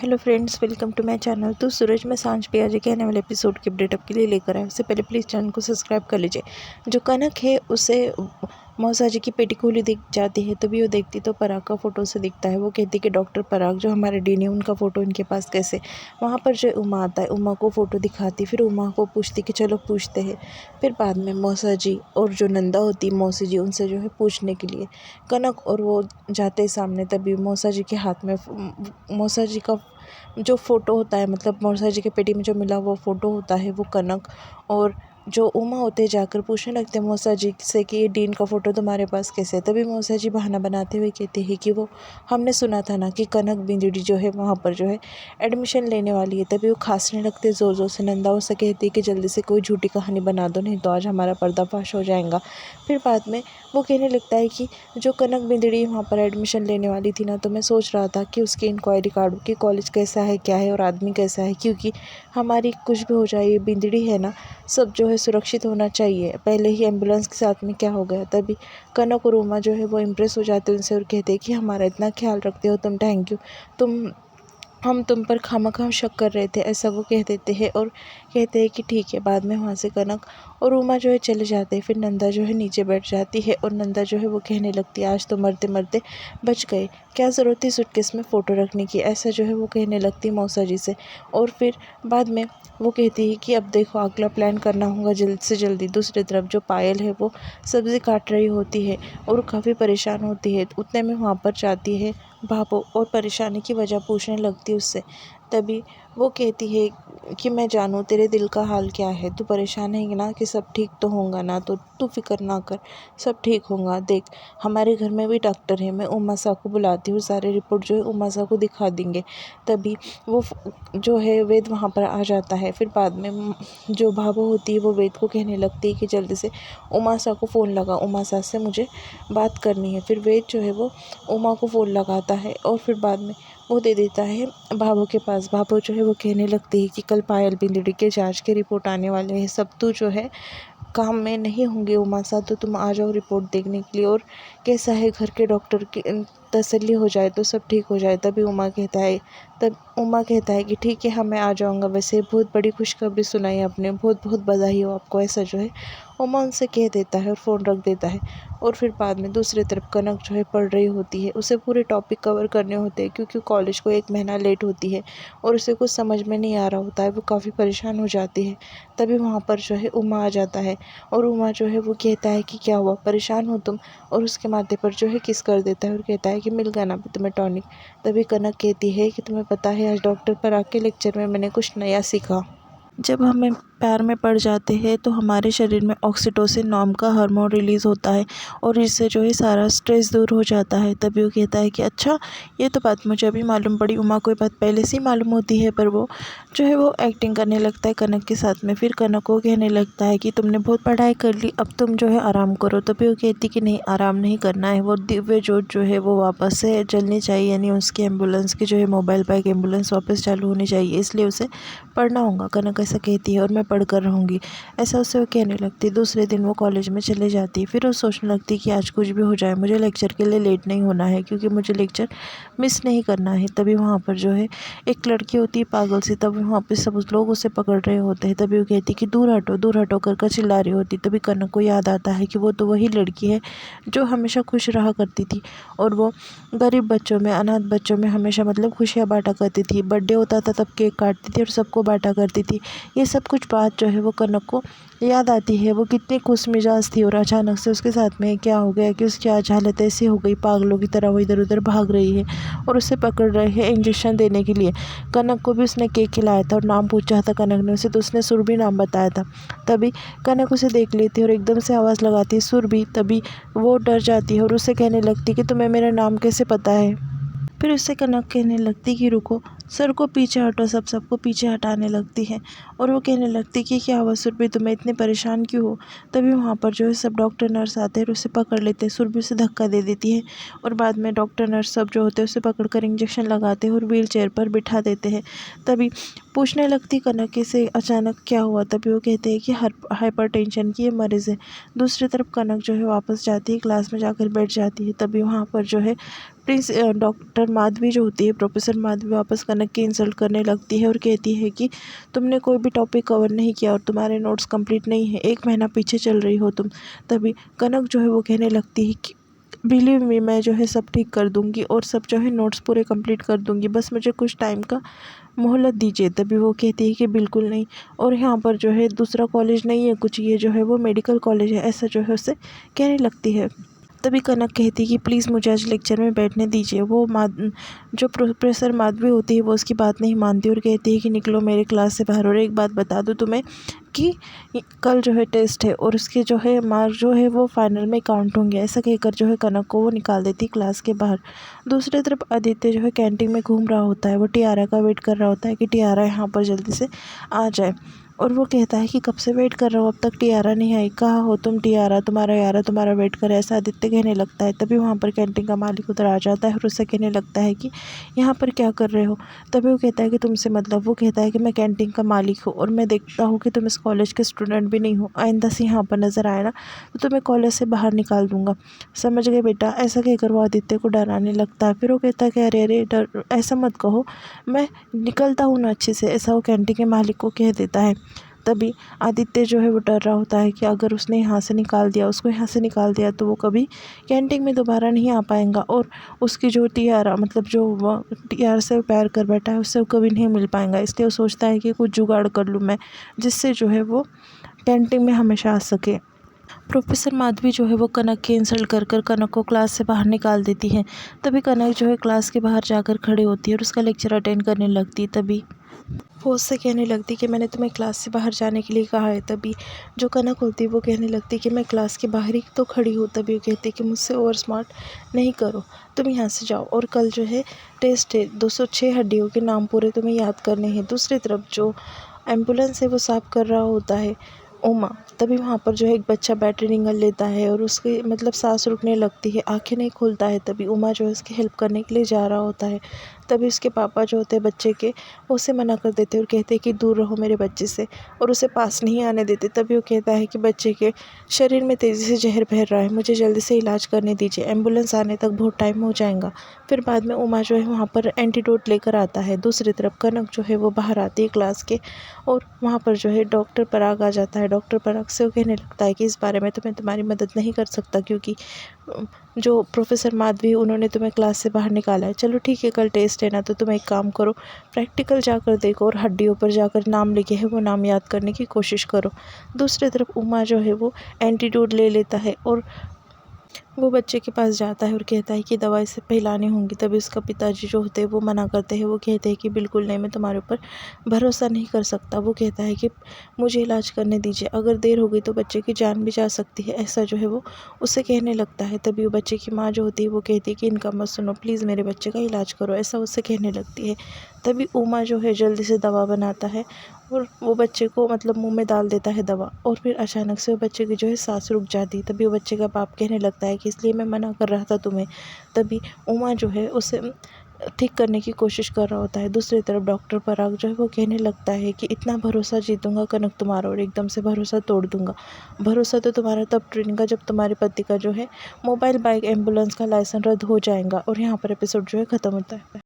Hello friends, welcome to my channel. तो सूरज में सांझ पे आज के आने वाले एपिसोड के अपडेट आपके लिए लेकर आए। उससे पहले प्लीज़ चैनल को सब्सक्राइब कर लीजिए। जो कनक है उसे मौसा जी की पेटी खुली दिख जाती है, तभी वो देखती तो पराग का फ़ोटो से दिखता है। वो कहती कि डॉक्टर पराग जो हमारे डीन है उनका फ़ोटो इनके पास कैसे। वहाँ पर जो उमा आता है, उमा को फ़ोटो दिखाती, फिर उमा को पूछती कि चलो पूछते हैं। फिर बाद में मौसा जी और जो नंदा होती है मौसी जी, उनसे जो है पूछने के लिए कनक और वो जाते सामने, तभी मौसा जी के हाथ में मौसा जी का जो फ़ोटो होता है, मतलब मौसा जी के पेटी में जो मिला वो फ़ोटो होता है, वो कनक और जो उमा होते हैं जाकर पूछने लगते हैं मौसा जी से कि ये डीन का फ़ोटो तुम्हारे पास कैसे है। तभी मौसा जी बहाना बनाते हुए कहते हैं कि वो हमने सुना था ना कि कनक बिंदुड़ी जो है वहाँ पर जो है एडमिशन लेने वाली है। तभी वो खांसने लगते ज़ोर ज़ोर से। नंदा उसे कहती है कि जल्दी से कोई झूठी कहानी बना दो, नहीं तो आज हमारा पर्दाफाश हो जाएगा। फिर बाद में वो कहने लगता है कि जो कनक बिंदुड़ी वहाँ पर एडमिशन लेने वाली थी ना, तो मैं सोच रहा था कि उसकी इंक्वायरी काटूँ कि कॉलेज कैसा है, क्या है और आदमी कैसा है, क्योंकि हमारी कुछ भी हो जाए, ये बिंदुड़ी है ना, सब जो है सुरक्षित होना चाहिए। पहले ही एम्बुलेंस के साथ में क्या हो गया। तभी कनक और उमा जो है वो इम्प्रेस हो जाते हैं उनसे और कहते हैं कि हमारा इतना ख्याल रखते हो तुम, थैंक यू। तुम हम तुम पर खामखा शक कर रहे थे, ऐसा वो कह देते हैं और कहते हैं कि ठीक है। बाद में वहाँ से कनक और उमा जो है चले जाते हैं। फिर नंदा जो है नीचे बैठ जाती है और नंदा जो है वो कहने लगती है आज तो मरते मरते बच गए, क्या ज़रूरत थी सूटकेस में फ़ोटो रखने की, ऐसा जो है वो कहने लगती है मौसा जी से। और फिर बाद में वो कहती है कि अब देखो अगला प्लान करना होगा जल्द से जल्दी। दूसरी तरफ जो पायल है वो सब्ज़ी काट रही होती है और काफ़ी परेशान होती है। उतने में वहाँ पर जाती है भाभो और परेशानी की वजह पूछने लगती है उससे। तभी वो कहती है कि मैं जानूँ तेरे दिल का हाल क्या है, तू परेशान है ना, कि सब ठीक तो होगा ना, तो तू फिक्र ना कर, सब ठीक होगा। देख हमारे घर में भी डॉक्टर है, मैं उमा सा को बुलाती हूँ, सारे रिपोर्ट जो है उमा सा को दिखा देंगे। तभी वो जो है वेद वहाँ पर आ जाता है। फिर बाद में जो भाभो होती है वो वेद को कहने लगती है कि जल्दी से उमा सा को फ़ोन लगा, उमा सा से मुझे बात करनी है। फिर वेद जो है वो उमा को फ़ोन लगाता है और फिर बाद में वो दे देता है भाभो के पास। भाभो जो है वो कहने लगती है कि कल पायल बिंदुड़ी के जांच के रिपोर्ट आने वाले हैं, सब तू जो है काम में नहीं होंगे उमा सा, तो तुम आ जाओ रिपोर्ट देखने के लिए, और कैसा है घर के डॉक्टर की तसल्ली हो जाए तो सब ठीक हो जाए। तब उमा कहता है कि ठीक है हाँ मैं आ जाऊँगा, वैसे बहुत बड़ी खुशखबरी सुनाई आपने, बहुत बहुत बधाई हो आपको, ऐसा जो है उमा उनसे कह देता है और फ़ोन रख देता है। और फिर बाद में दूसरी तरफ कनक जो है पढ़ रही होती है, उसे पूरे टॉपिक कवर करने होते हैं क्योंकि कॉलेज को 1 महीना लेट होती है और उसे कुछ समझ में नहीं आ रहा होता है, वो काफ़ी परेशान हो जाती है। तभी वहाँ पर जो है उमा आ जाता है और उमा जो है वो कहता है कि क्या हुआ, परेशान हो तुम, और उसके माथे पर जो है किस कर देता है और कहता है कि मिल गया ना तुम्हें टॉनिक। तभी कनक कहती है कि तुम्हें पता है आज डॉक्टर पर आके लेक्चर में मैंने कुछ नया सीखा। जब हमें पैर में पड़ जाते हैं तो हमारे शरीर में ऑक्सीटोसिन नाम का हार्मोन रिलीज़ होता है और इससे जो है सारा स्ट्रेस दूर हो जाता है। तभी वो कहता है कि अच्छा, ये तो बात मुझे अभी मालूम पड़ी, उमा को ये बात पहले से ही मालूम होती है। पर वो जो है वो एक्टिंग करने लगता है कनक के साथ में। फिर कनक को कहने लगता है कि तुमने बहुत पढ़ाई कर ली, अब तुम जो है आराम करो। तभी वो कहती कि नहीं, आराम नहीं करना है, वो दिव्य ज्योत जो है वो वापस से जलनी चाहिए, यानी उसकी एम्बुलेंस की जो है मोबाइल पर एक एम्बुलेंस वापस चालू होनी चाहिए, इसलिए उसे पढ़ना होगा। कनक ऐसा कहती है और मैं पढ़ कर रहूँगी, ऐसा उसे वो कहने लगती है। दूसरे दिन वो कॉलेज में चले जाती है। फिर वो सोचने लगती है कि आज कुछ भी हो जाए मुझे लेक्चर के लिए लेट नहीं होना है, क्योंकि मुझे लेक्चर मिस नहीं करना है। तभी वहाँ पर जो है एक लड़की होती है पागल सी, तभी वहाँ पे सब लोग उसे पकड़ रहे होते हैं। तभी वो कहती है कि दूर हटो कर चिल्ला रही होती। तभी कनक को याद आता है कि वो तो वही लड़की है जो हमेशा खुश रहा करती थी और वो गरीब बच्चों में, अनाथ बच्चों में हमेशा मतलब खुशियाँ बांटा करती थी। बर्थडे होता था तब केक काटती थी और सबको बांटा करती थी। ये सब कुछ बात जो है वो कनक को याद आती है। वो कितनी खुश मिजाज थी और अचानक से उसके साथ में क्या हो गया कि उसकी आज हालत ऐसी हो गई, पागलों की तरह वो इधर उधर भाग रही है और उसे पकड़ रहे हैं इंजेक्शन देने के लिए। कनक को भी उसने केक खिलाया था और नाम पूछा था कनक ने उसे, तो उसने सुरभि नाम बताया था। तभी कनक उसे देख लेती है और एकदम से आवाज़ लगाती है सुरभि। तभी वो डर जाती है और उसे कहने लगती कि तुम्हें मेरा नाम कैसे पता है। फिर उससे कनक कहने लगती कि रुको, सर को पीछे हटो, सबको पीछे हटाने लगती है और वो कहने लगती कि क्या हुआ सुरभि, तुम्हें इतने परेशान क्यों हो। तभी वहाँ पर जो है सब डॉक्टर नर्स आते हैं और उसे पकड़ लेते हैं। सुरभि उसे धक्का दे देती है और बाद में डॉक्टर नर्स सब जो होते हैं उसे पकड़कर इंजेक्शन लगाते हैं और व्हील चेयर पर बिठा देते हैं। तभी पूछने लगती कनक कि से अचानक क्या हुआ। तभी वो कहते हैं कि हाइपरटेंशन की ये मरीज़ है। दूसरी तरफ कनक जो है वापस जाती है, क्लास में जाकर बैठ जाती है। तभी वहाँ पर जो है डॉक्टर माधवी जो होती है, प्रोफेसर माधवी वापस कनक की इंसल्ट करने लगती है और कहती है कि तुमने कोई भी टॉपिक कवर नहीं किया और तुम्हारे नोट्स कंप्लीट नहीं है, 1 महीना पीछे चल रही हो तुम। तभी कनक जो है वो कहने लगती है कि बिलीव मी, मैं जो है सब ठीक कर दूंगी और सब जो है नोट्स पूरे कंप्लीट कर दूंगी, बस मुझे कुछ टाइम का मोहलत दीजिए। तभी वो कहती है कि बिल्कुल नहीं, और यहाँ पर जो है दूसरा कॉलेज नहीं है कुछ, ये जो है वो मेडिकल कॉलेज है, ऐसा जो है उससे कहने लगती है। तभी कनक कहती है कि प्लीज़ मुझे आज लेक्चर में बैठने दीजिए। वो जो प्रोफेसर माधवी होती है वो उसकी बात नहीं मानती और कहती है कि निकलो मेरे क्लास से बाहर। और एक बात बता दूँ तुम्हें कि कल जो है टेस्ट है और उसके जो है मार्क जो है वो फाइनल में काउंट होंगे। ऐसा कहकर जो है कनक को वो निकाल देती क्लास के बाहर। दूसरी तरफ आदित्य जो है कैंटीन में घूम रहा होता है, वो टियारा का वेट कर रहा होता है कि टियारा यहाँ पर जल्दी से आ जाए। और वो कहता है कि कब से वेट कर रहा हूँ, अब तक टियारा नहीं आई, कहाँ हो तुम टियारा, तुम्हारा यारा तुम्हारा वेट करे, ऐसा आदित्य कहने लगता है। तभी वहाँ पर कैंटीन का मालिक उधर आ जाता है और उससे कहने लगता है कि यहाँ पर क्या कर रहे हो। तभी वो कहता है कि तुमसे मतलब, वो कहता है कि मैं कैंटीन का मालिक हूँ और मैं देखता हूँ कि तुम इस कॉलेज के स्टूडेंट भी नहीं हो, आइंदा से यहाँ पर नज़र आए ना तो तुम्हें कॉलेज से बाहर निकाल दूंगा, समझ गए बेटा। ऐसा कहकर वो आदित्य को डराने लगता है। फिर वो कहता है कि अरे अरे डर, ऐसा मत कहो, मैं निकलता हूँ ना अच्छे से, ऐसा वो कैंटीन के मालिक को कह देता है। तभी आदित्य जो है वो डर रहा होता है कि अगर उसने यहाँ से निकाल दिया, उसको यहाँ से निकाल दिया तो वो कभी कैंटीन में दोबारा नहीं आ पाएगा और उसकी जो टियारा मतलब जो वो टियारा से प्यार कर बैठा है उससे वो कभी नहीं मिल पाएगा। इसलिए वो सोचता है कि कुछ जुगाड़ कर लूँ मैं, जिससे जो है वो कैंटीन में हमेशा आ सके। प्रोफेसर माधवी जो है वो कनक की इंसल्ट कर कर कनक को क्लास से बाहर निकाल देती है। तभी कनक जो है क्लास के बाहर जाकर खड़ी होती है और उसका लेक्चर अटेंड करने लगती है। तभी वो उससे कहने लगती कि मैंने तुम्हें क्लास से बाहर जाने के लिए कहा है। तभी जो कनक होती है वो कहने लगती कि मैं क्लास के बाहर ही तो खड़ी हूँ। तभी वो कहती कि मुझसे ओवर स्मार्ट नहीं करो, तुम यहाँ से जाओ और कल जो है टेस्ट है, 206 हड्डियों के नाम पूरे तुम्हें याद करने हैं। दूसरी तरफ जो एम्बुलेंस है वो साफ़ कर रहा होता है उमा। तभी वहाँ पर जो है एक बच्चा बैटरी निगल लेता है और उसकी मतलब सांस रुकने लगती है, आंखें नहीं खुलता है। तभी उमा जो है उसकी हेल्प करने के लिए जा रहा होता है। तभी उसके पापा जो होते हैं बच्चे के, वो उसे मना कर देते हैं और कहते हैं कि दूर रहो मेरे बच्चे से, और उसे पास नहीं आने देते। तभी वो कहता है कि बच्चे के शरीर में तेज़ी से जहर बह रहा है, मुझे जल्दी से इलाज करने दीजिए, एम्बुलेंस आने तक बहुत टाइम हो जाएगा। फिर बाद में उमा जो है वहाँ पर एंटीडोट लेकर आता है। दूसरी तरफ कनक जो है वो बाहर आती है क्लास के और वहाँ पर जो है डॉक्टर पराग आ जाता है। डॉक्टर पराग से वो कहने लगता है कि इस बारे में तो मैं तुम्हारी मदद नहीं कर सकता, क्योंकि जो प्रोफेसर माधवी उन्होंने तुम्हें क्लास से बाहर निकाला है। चलो ठीक है, कल टेस्ट है ना, तो तुम एक काम करो, प्रैक्टिकल जाकर देखो और हड्डियों पर जाकर नाम लिखे है वो नाम याद करने की कोशिश करो। दूसरी तरफ उमा जो है वो एंटीडोट ले लेता है और वो बच्चे के पास जाता है और कहता है कि दवा इसे पिलानी होंगी। तभी उसका पिताजी जो होते हैं वो मना करते हैं। वो कहते हैं कि बिल्कुल नहीं, मैं तुम्हारे ऊपर भरोसा नहीं कर सकता। वो कहता है कि मुझे इलाज करने दीजिए, अगर देर हो गई तो बच्चे की जान भी जा सकती है, ऐसा जो है वो उससे कहने लगता है। तभी वो बच्चे की माँ जो होती है वो कहती है कि इनका मत सुनो, प्लीज़ मेरे बच्चे का इलाज करो, ऐसा उससे कहने लगती है। तभी उमा जो है जल्दी से दवा बनाता है और वो बच्चे को मतलब मुंह में डाल देता है दवा, और फिर अचानक से वो बच्चे की जो है सांस रुक जाती है। तभी वो बच्चे का बाप कहने लगता है कि इसलिए मैं मना कर रहा था तुम्हें। तभी उमा जो है उसे ठीक करने की कोशिश कर रहा होता है। दूसरी तरफ डॉक्टर पराग जो है वो कहने लगता है कि इतना भरोसा जीतूंगा कनक तुम्हारा और एकदम से भरोसा तोड़ दूंगा। भरोसा तो तुम्हारा तब टूटेगा जब तुम्हारे पति का जो है मोबाइल बाइक एम्बुलेंस का लाइसेंस रद्द हो जाएगा। और यहाँ पर एपिसोड जो है ख़त्म होता है।